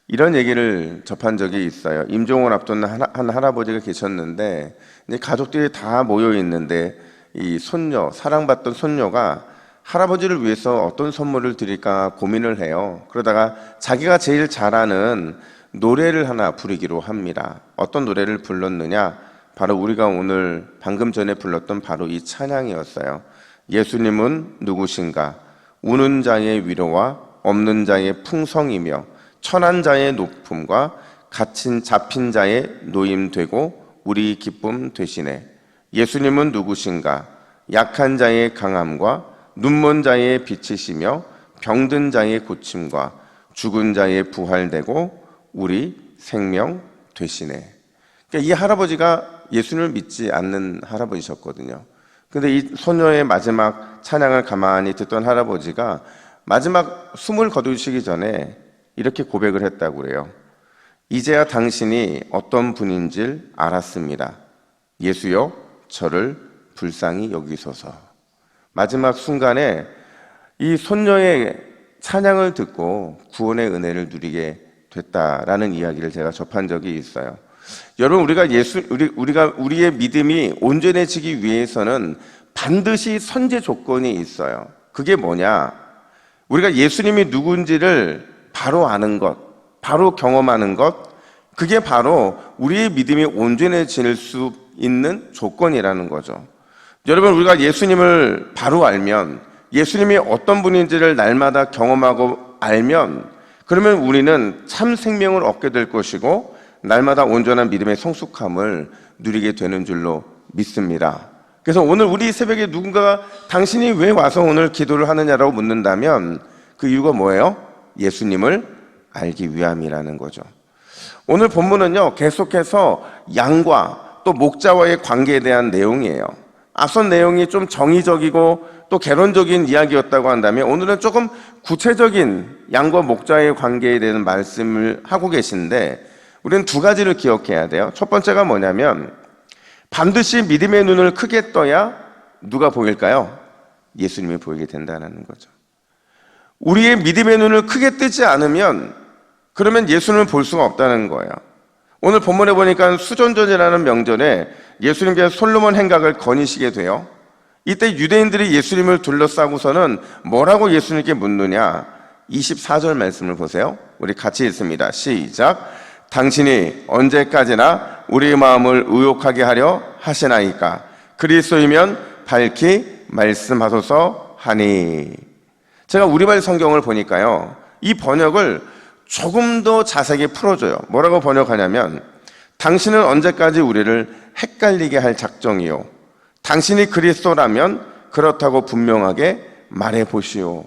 이런 얘기를 접한 적이 있어요. 임종을 앞둔 한 할아버지가 계셨는데 이제 가족들이 다 모여 있는데 이 손녀, 사랑받던 손녀가 할아버지를 위해서 어떤 선물을 드릴까 고민을 해요. 그러다가 자기가 제일 잘하는 노래를 하나 부르기로 합니다. 어떤 노래를 불렀느냐? 바로 우리가 오늘 방금 전에 불렀던 바로 이 찬양이었어요. 예수님은 누구신가? 우는 자의 위로와 없는 자의 풍성이며 천한 자의 높음과 갇힌 잡힌 자의 노임 되고 우리 기쁨 되시네. 예수님은 누구신가? 약한 자의 강함과 눈먼 자의 빛이시며 병든 자의 고침과 죽은 자의 부활되고 우리 생명 되시네. 그러니까 이 할아버지가 예수님을 믿지 않는 할아버지셨거든요. 근데 이 소녀의 마지막 찬양을 가만히 듣던 할아버지가 마지막 숨을 거두시기 전에 이렇게 고백을 했다고 그래요. 이제야 당신이 어떤 분인지를 알았습니다. 예수여, 저를 불쌍히 여기소서. 마지막 순간에 이 손녀의 찬양을 듣고 구원의 은혜를 누리게 됐다라는 이야기를 제가 접한 적이 있어요. 여러분, 우리의 믿음이 온전해지기 위해서는 반드시 선제 조건이 있어요. 그게 뭐냐? 우리가 예수님이 누군지를 바로 아는 것, 바로 경험하는 것, 그게 바로 우리의 믿음이 온전해질 수 있는 조건이라는 거죠. 여러분, 우리가 예수님을 바로 알면, 예수님이 어떤 분인지를 날마다 경험하고 알면, 그러면 우리는 참 생명을 얻게 될 것이고 날마다 온전한 믿음의 성숙함을 누리게 되는 줄로 믿습니다. 그래서 오늘 우리 새벽에 누군가가 당신이 왜 와서 오늘 기도를 하느냐라고 묻는다면 그 이유가 뭐예요? 예수님을 알기 위함이라는 거죠. 오늘 본문은요, 계속해서 양과 또 목자와의 관계에 대한 내용이에요. 앞선 내용이 좀 정의적이고 또 개론적인 이야기였다고 한다면 오늘은 조금 구체적인 양과 목자의 관계에 대한 말씀을 하고 계신데 우리는 두 가지를 기억해야 돼요. 첫 번째가 뭐냐면 반드시 믿음의 눈을 크게 떠야 누가 보일까요? 예수님이 보이게 된다는 거죠. 우리의 믿음의 눈을 크게 뜨지 않으면 그러면 예수님을 볼 수가 없다는 거예요. 오늘 본문에 보니까 수전전이라는 명절에 예수님께서 솔로몬 행각을 거니시게 돼요. 이때 유대인들이 예수님을 둘러싸고서는 뭐라고 예수님께 묻느냐? 24절 말씀을 보세요. 우리 같이 읽습니다. 시작. 당신이 언제까지나 우리의 마음을 의혹하게 하려 하시나이까? 그리스도이면 밝히 말씀하소서 하니. 제가 우리말 성경을 보니까요, 이 번역을 조금 더 자세하게 풀어줘요. 뭐라고 번역하냐면 당신은 언제까지 우리를 헷갈리게 할 작정이요, 당신이 그리스도라면 그렇다고 분명하게 말해보시오.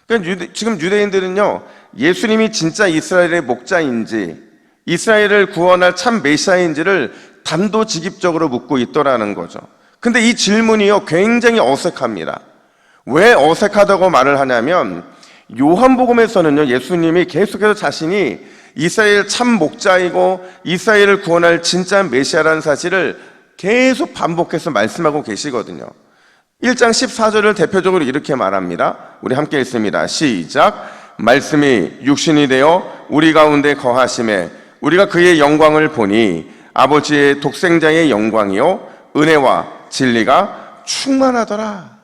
그러니까 지금 유대인들은요, 예수님이 진짜 이스라엘의 목자인지 이스라엘을 구원할 참 메시아인지를 단도직입적으로 묻고 있더라는 거죠. 근데 이 질문이요, 굉장히 어색합니다. 왜 어색하다고 말을 하냐면 요한복음에서는요, 예수님이 계속해서 자신이 이스라엘 참 목자이고 이스라엘을 구원할 진짜 메시아라는 사실을 계속 반복해서 말씀하고 계시거든요. 1장 14절을 대표적으로 이렇게 말합니다. 우리 함께 읽습니다. 시작. 말씀이 육신이 되어 우리 가운데 거하심에 우리가 그의 영광을 보니 아버지의 독생자의 영광이요 은혜와 진리가 충만하더라.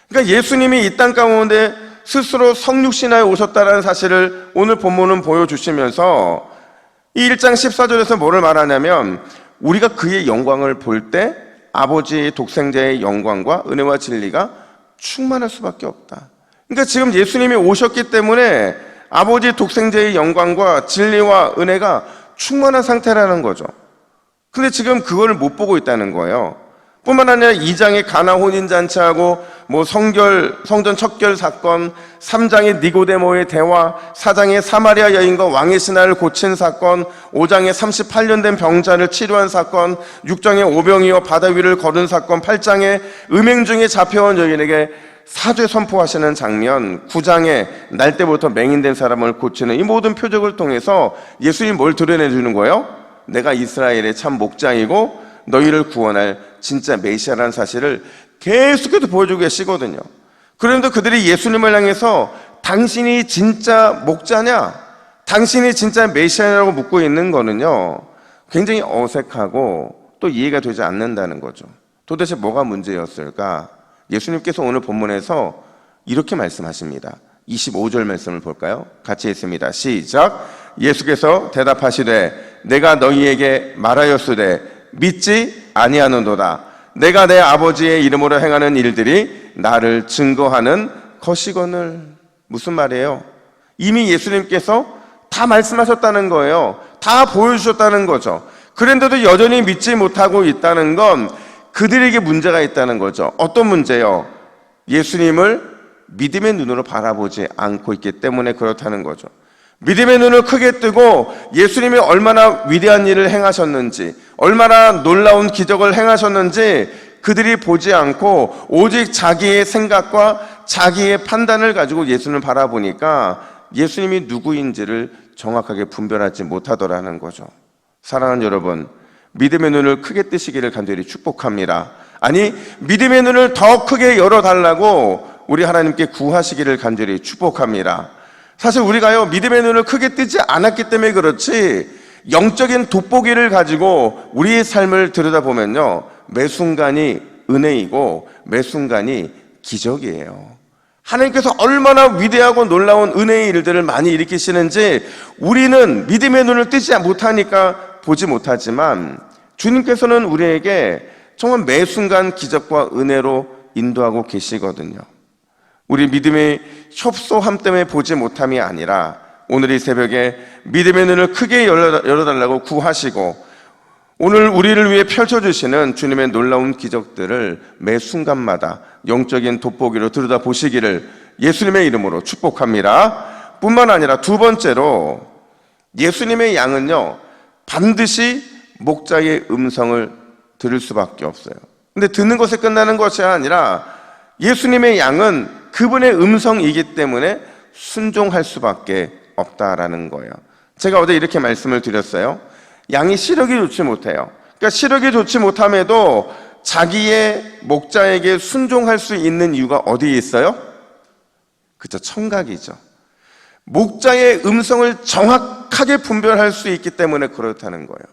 그러니까 예수님이 이 땅 가운데 스스로 성육신하여 오셨다는 사실을 오늘 본문은 보여주시면서 이 1장 14절에서 뭐를 말하냐면 우리가 그의 영광을 볼 때 아버지의 독생자의 영광과 은혜와 진리가 충만할 수밖에 없다. 그러니까 지금 예수님이 오셨기 때문에 아버지의 독생자의 영광과 진리와 은혜가 충만한 상태라는 거죠. 근데 지금 그걸 못 보고 있다는 거예요. 뿐만 아니라 2장의 가나 혼인잔치하고 성전 척결 사건, 3장의 니고데모의 대화, 4장의 사마리아 여인과 왕의 신하를 고친 사건, 5장의 38년 된 병자를 치료한 사건, 6장의 오병이어 바다 위를 걸은 사건, 8장의 음행 중에 잡혀온 여인에게 사죄 선포하시는 장면, 9장에 날 때부터 맹인된 사람을 고치는 이 모든 표적을 통해서 예수님이 뭘 드러내주는 거예요? 내가 이스라엘의 참 목자이고 너희를 구원할 진짜 메시아라는 사실을 계속해서 보여주고 계시거든요. 그런데 그들이 예수님을 향해서 당신이 진짜 목자냐? 당신이 진짜 메시아라고 묻고 있는 거는요, 굉장히 어색하고 또 이해가 되지 않는다는 거죠. 도대체 뭐가 문제였을까? 예수님께서 오늘 본문에서 이렇게 말씀하십니다. 25절 말씀을 볼까요? 같이 읽습니다. 시작. 예수께서 대답하시되 내가 너희에게 말하였으되 믿지 아니하는도다. 내가 내 아버지의 이름으로 행하는 일들이 나를 증거하는 것이거늘. 무슨 말이에요? 이미 예수님께서 다 말씀하셨다는 거예요. 다 보여주셨다는 거죠. 그런데도 여전히 믿지 못하고 있다는 건 그들에게 문제가 있다는 거죠. 어떤 문제요? 예수님을 믿음의 눈으로 바라보지 않고 있기 때문에 그렇다는 거죠. 믿음의 눈을 크게 뜨고 예수님이 얼마나 위대한 일을 행하셨는지, 얼마나 놀라운 기적을 행하셨는지 그들이 보지 않고 오직 자기의 생각과 자기의 판단을 가지고 예수님을 바라보니까 예수님이 누구인지를 정확하게 분별하지 못하더라는 거죠. 사랑하는 여러분, 믿음의 눈을 크게 뜨시기를 간절히 축복합니다. 아니, 믿음의 눈을 더 크게 열어달라고 우리 하나님께 구하시기를 간절히 축복합니다. 사실 우리가요, 믿음의 눈을 크게 뜨지 않았기 때문에 그렇지, 영적인 돋보기를 가지고 우리의 삶을 들여다보면요, 매 순간이 은혜이고 매 순간이 기적이에요. 하나님께서 얼마나 위대하고 놀라운 은혜의 일들을 많이 일으키시는지 우리는 믿음의 눈을 뜨지 못하니까 보지 못하지만, 주님께서는 우리에게 정말 매 순간 기적과 은혜로 인도하고 계시거든요. 우리 믿음의 협소함 때문에 보지 못함이 아니라 오늘 이 새벽에 믿음의 눈을 크게 열어달라고 구하시고, 오늘 우리를 위해 펼쳐주시는 주님의 놀라운 기적들을 매 순간마다 영적인 돋보기로 들여다보시기를 예수님의 이름으로 축복합니다. 뿐만 아니라 두 번째로, 예수님의 양은요, 반드시 목자의 음성을 들을 수밖에 없어요. 근데 듣는 것에 끝나는 것이 아니라 예수님의 양은 그분의 음성이기 때문에 순종할 수밖에 없다라는 거예요. 제가 어제 이렇게 말씀을 드렸어요. 양이 시력이 좋지 못해요. 그러니까 시력이 좋지 못함에도 자기의 목자에게 순종할 수 있는 이유가 어디에 있어요? 그죠, 청각이죠. 목자의 음성을 정확하게 분별할 수 있기 때문에 그렇다는 거예요.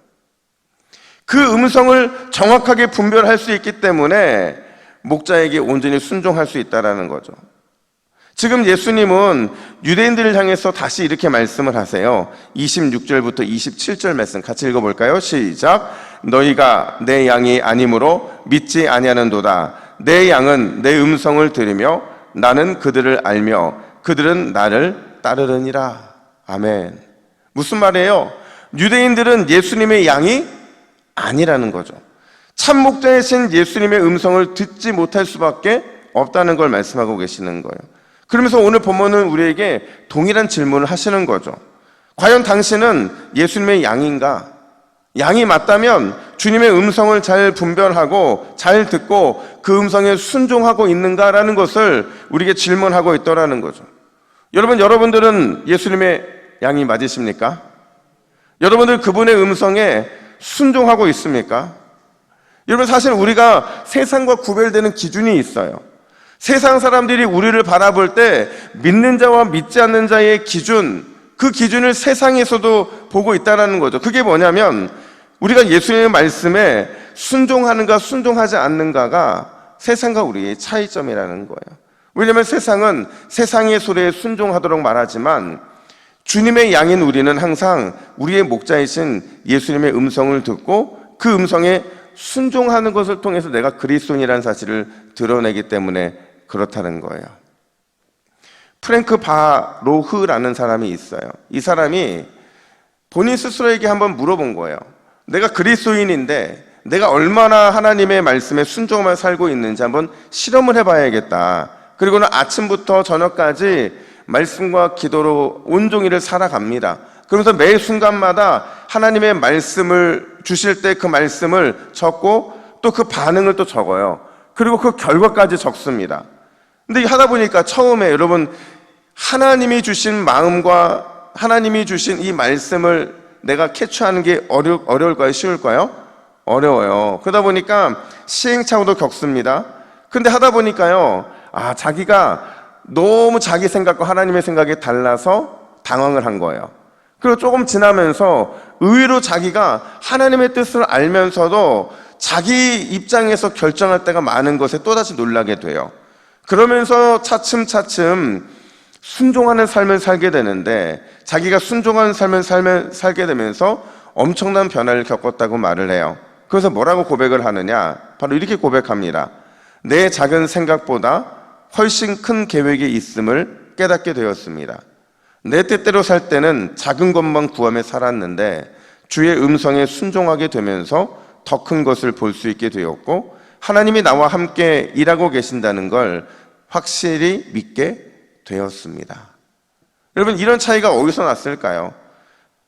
그 음성을 정확하게 분별할 수 있기 때문에 목자에게 온전히 순종할 수 있다는 거죠. 지금 예수님은 유대인들을 향해서 다시 이렇게 말씀을 하세요. 26절부터 27절 말씀 같이 읽어볼까요? 시작. 너희가 내 양이 아니므로 믿지 아니하는도다. 내 양은 내 음성을 들으며 나는 그들을 알며 그들은 나를 따르느니라. 아멘. 무슨 말이에요? 유대인들은 예수님의 양이 아니라는 거죠. 참 목자이신 예수님의 음성을 듣지 못할 수밖에 없다는 걸 말씀하고 계시는 거예요. 그러면서 오늘 본문은 우리에게 동일한 질문을 하시는 거죠. 과연 당신은 예수님의 양인가? 양이 맞다면 주님의 음성을 잘 분별하고 잘 듣고 그 음성에 순종하고 있는가라는 것을 우리에게 질문하고 있더라는 거죠. 여러분들은 예수님의 양이 맞으십니까? 여러분들 그분의 음성에 순종하고 있습니까? 여러분, 사실 우리가 세상과 구별되는 기준이 있어요. 세상 사람들이 우리를 바라볼 때 믿는 자와 믿지 않는 자의 기준, 그 기준을 세상에서도 보고 있다는 거죠. 그게 뭐냐면 우리가 예수님의 말씀에 순종하는가 순종하지 않는가가 세상과 우리의 차이점이라는 거예요. 왜냐하면 세상은 세상의 소리에 순종하도록 말하지만 주님의 양인 우리는 항상 우리의 목자이신 예수님의 음성을 듣고 그 음성에 순종하는 것을 통해서 내가 그리스도인이라는 사실을 드러내기 때문에 그렇다는 거예요. 프랭크 바로흐라는 사람이 있어요. 이 사람이 본인 스스로에게 한번 물어본 거예요. 내가 그리스도인인데 내가 얼마나 하나님의 말씀에 순종하며 살고 있는지 한번 실험을 해봐야겠다. 그리고는 아침부터 저녁까지 말씀과 기도로 온종일을 살아갑니다. 그러면서 매 순간마다 하나님의 말씀을 주실 때 그 말씀을 적고 또 그 반응을 또 적어요. 그리고 그 결과까지 적습니다. 근데 하다 보니까 처음에 여러분, 하나님이 주신 마음과 하나님이 주신 이 말씀을 내가 캐치하는 게 어려울까요? 쉬울까요? 어려워요. 그러다 보니까 시행착오도 겪습니다. 근데 하다 보니까요, 자기가 너무 자기 생각과 하나님의 생각이 달라서 당황을 한 거예요. 그리고 조금 지나면서 의외로 자기가 하나님의 뜻을 알면서도 자기 입장에서 결정할 때가 많은 것에 또다시 놀라게 돼요. 그러면서 차츰차츰 순종하는 삶을 살게 되는데, 자기가 순종하는 삶을 살게 되면서 엄청난 변화를 겪었다고 말을 해요. 그래서 뭐라고 고백을 하느냐? 바로 이렇게 고백합니다. 내 작은 생각보다 훨씬 큰 계획이 있음을 깨닫게 되었습니다. 내 뜻대로 살 때는 작은 것만 구하며 살았는데 주의 음성에 순종하게 되면서 더 큰 것을 볼 수 있게 되었고, 하나님이 나와 함께 일하고 계신다는 걸 확실히 믿게 되었습니다. 여러분, 이런 차이가 어디서 났을까요?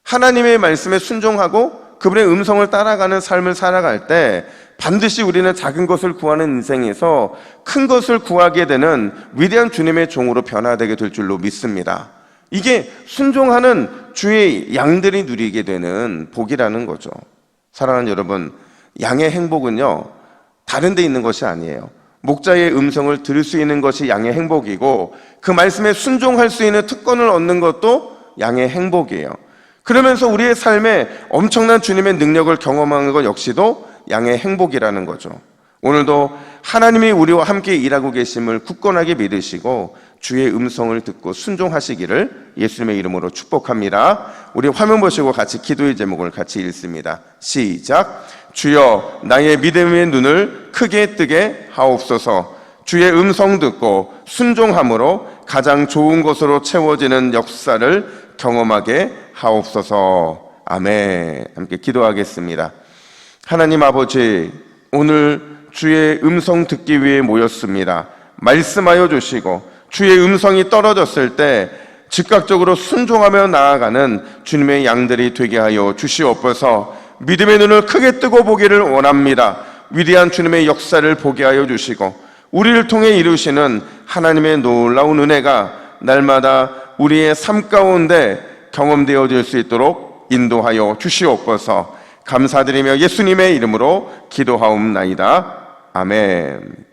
하나님의 말씀에 순종하고 그분의 음성을 따라가는 삶을 살아갈 때 반드시 우리는 작은 것을 구하는 인생에서 큰 것을 구하게 되는 위대한 주님의 종으로 변화되게 될 줄로 믿습니다. 이게 순종하는 주의 양들이 누리게 되는 복이라는 거죠. 사랑하는 여러분, 양의 행복은요, 다른 데 있는 것이 아니에요. 목자의 음성을 들을 수 있는 것이 양의 행복이고, 그 말씀에 순종할 수 있는 특권을 얻는 것도 양의 행복이에요. 그러면서 우리의 삶에 엄청난 주님의 능력을 경험하는 것 역시도 양의 행복이라는 거죠. 오늘도 하나님이 우리와 함께 일하고 계심을 굳건하게 믿으시고 주의 음성을 듣고 순종하시기를 예수님의 이름으로 축복합니다. 우리 화면 보시고 같이 기도의 제목을 같이 읽습니다. 시작. 주여, 나의 믿음의 눈을 크게 뜨게 하옵소서. 주의 음성 듣고 순종함으로 가장 좋은 것으로 채워지는 역사를 경험하게 하옵소서. 아멘. 함께 기도하겠습니다. 하나님 아버지, 오늘 주의 음성 듣기 위해 모였습니다. 말씀하여 주시고 주의 음성이 떨어졌을 때 즉각적으로 순종하며 나아가는 주님의 양들이 되게 하여 주시옵소서. 믿음의 눈을 크게 뜨고 보기를 원합니다. 위대한 주님의 역사를 보게 하여 주시고 우리를 통해 이루시는 하나님의 놀라운 은혜가 날마다 우리의 삶 가운데 경험되어질 수 있도록 인도하여 주시옵소서. 감사드리며 예수님의 이름으로 기도하옵나이다. 아멘.